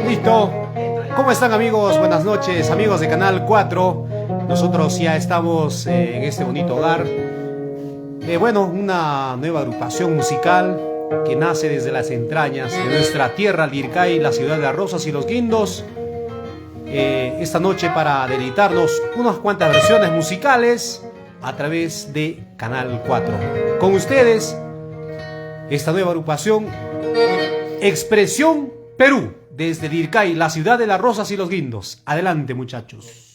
Listo. ¿Cómo están, amigos? Buenas noches, amigos de Canal 4. Nosotros ya estamos en este bonito hogar. Bueno, una nueva agrupación musical que nace desde las entrañas de nuestra tierra, Lircay, la ciudad de las Rosas y los Guindos. Esta noche para deleitarnos unas cuantas versiones musicales a través de Canal 4. Con ustedes, esta nueva agrupación, Expresión Perú, desde Lircay, la ciudad de las Rosas y los Guindos. Adelante, muchachos.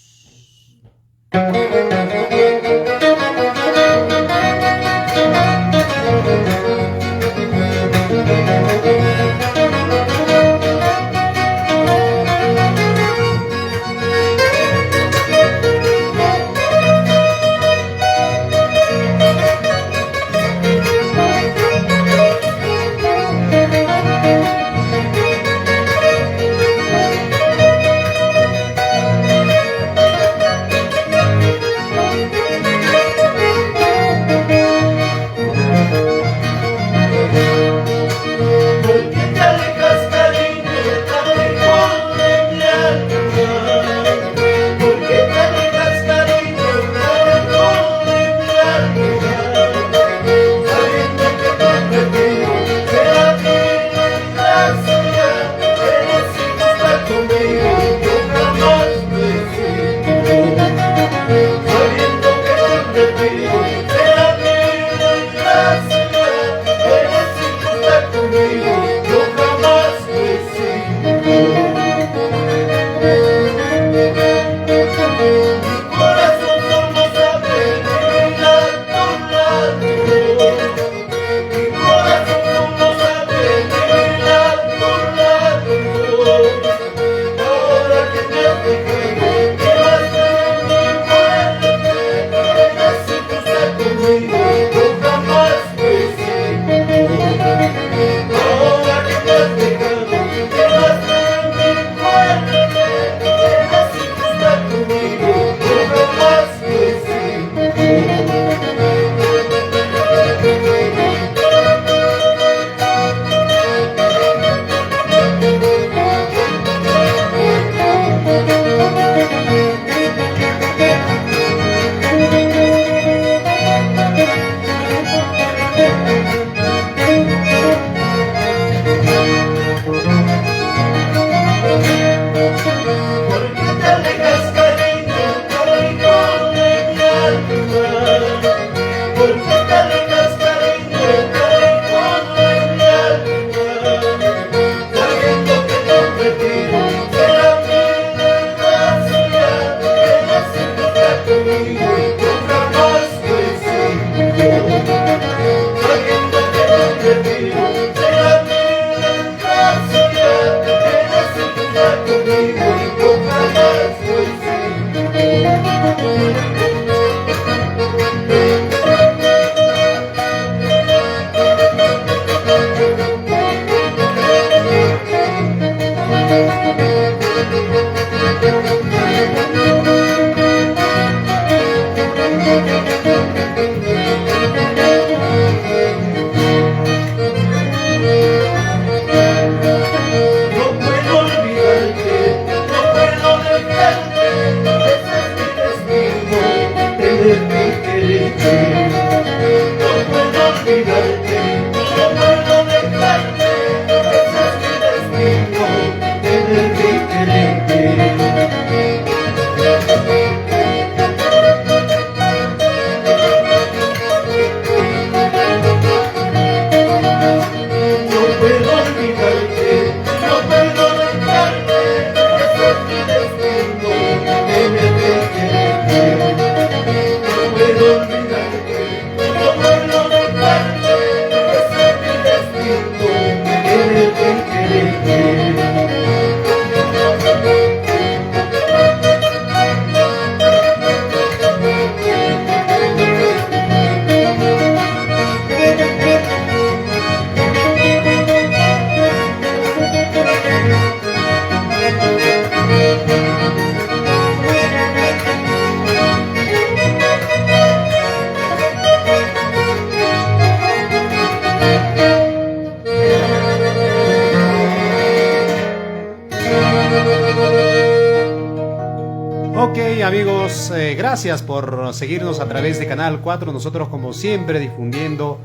amigos, gracias por seguirnos a través de Canal 4. Nosotros como siempre difundiendo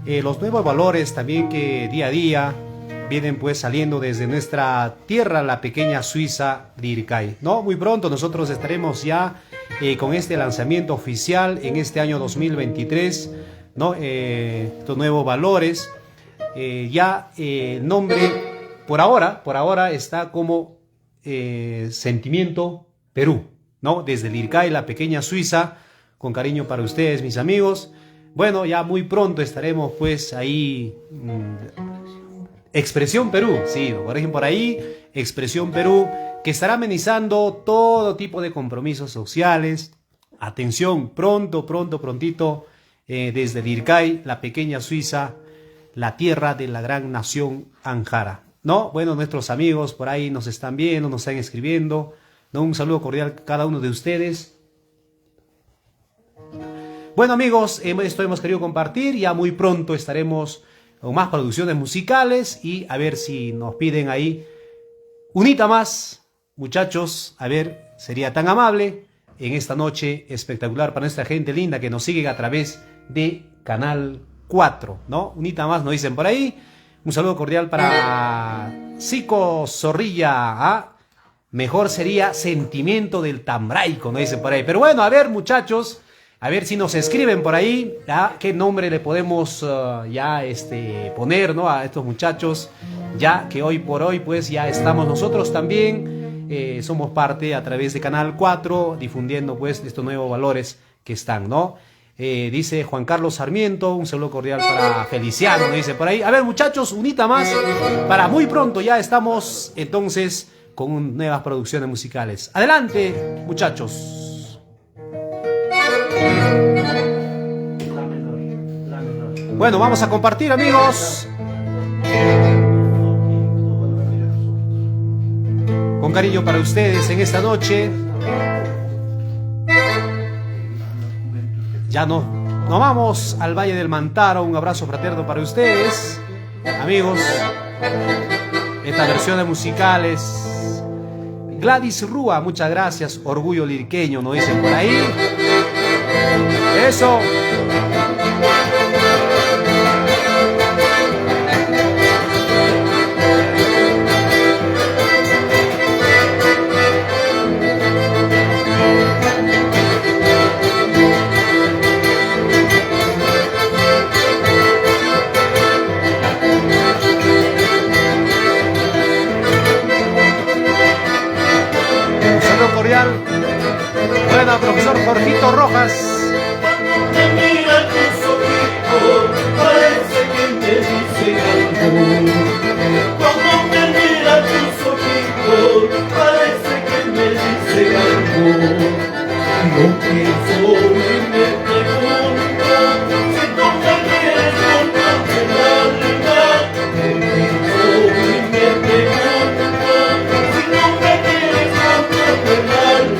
los nuevos valores también que día a día vienen pues saliendo desde nuestra tierra, la pequeña Suiza de Ircay, ¿no? Muy pronto nosotros estaremos ya con este lanzamiento oficial en este año 2023, ¿no? Estos nuevos valores, ya el nombre por ahora está como Sentimiento Perú, ¿no? Desde el Ircay, la pequeña Suiza, con cariño para ustedes, mis amigos. Bueno, ya muy pronto estaremos pues ahí... Expresión Perú, sí, lo corrigen por ahí, Expresión Perú, que estará amenizando todo tipo de compromisos sociales. Atención, prontito, desde el Ircay, la pequeña Suiza, la tierra de la gran nación Anjara, ¿no? Bueno, nuestros amigos por ahí nos están viendo, nos están escribiendo, ¿no? Un saludo cordial a cada uno de ustedes. Bueno, amigos, esto hemos querido compartir, ya muy pronto estaremos con más producciones musicales y a ver si nos piden ahí unita más, muchachos, a ver, sería tan amable en esta noche espectacular para nuestra gente linda que nos sigue a través de Canal 4, ¿no? Unita más, nos dicen por ahí. Un saludo cordial para Zico Zorrilla, ¿ah? Mejor sería Sentimiento del Tambraico, nos dicen por ahí. Pero bueno, a ver, muchachos, a ver si nos escriben por ahí, ¿ya? ¿Qué nombre le podemos poner, ¿no? A estos muchachos, ya que hoy por hoy pues ya estamos nosotros también, somos parte a través de Canal 4, difundiendo pues estos nuevos valores que están, ¿no? Dice Juan Carlos Sarmiento, un saludo cordial para Feliciano, dice por ahí. A ver, muchachos, unita más, para muy pronto ya estamos entonces con nuevas producciones musicales. Adelante, muchachos. Bueno, vamos a compartir, amigos, con cariño para ustedes en esta noche. Ya nos vamos al Valle del Mantaro. Un abrazo fraterno para ustedes, amigos. Estas versiones musicales, Gladys Rúa, muchas gracias. Orgullo lirqueño, nos dicen por ahí. Eso. Cordial. Buena, profesor Jorgito Rojas. Cuando me mira tus ojitos, parece que me dice algo. Cuando me mira tus ojitos, parece que me dice algo. No pienso y me pregunto si tú me quieres contar el alma. No pienso y me pregunto si no me quieres contar el alma.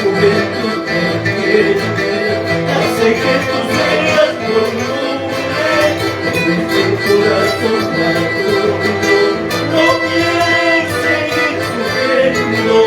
juventud que tiene hace que tú seas voluble en tu corazón maduro. No quieres seguir sufriendo.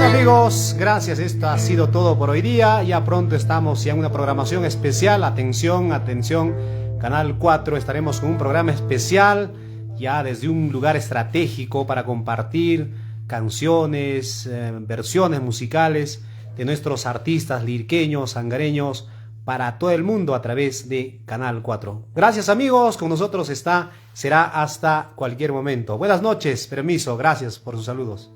Amigos, gracias, esto ha sido todo por hoy día. Ya pronto estamos ya en una programación especial. Atención, atención, Canal 4, estaremos con un programa especial ya desde un lugar estratégico para compartir canciones, versiones musicales de nuestros artistas lirqueños, sangareños, para todo el mundo a través de Canal 4. Gracias amigos, con nosotros será hasta cualquier momento. Buenas noches, permiso, gracias por sus saludos.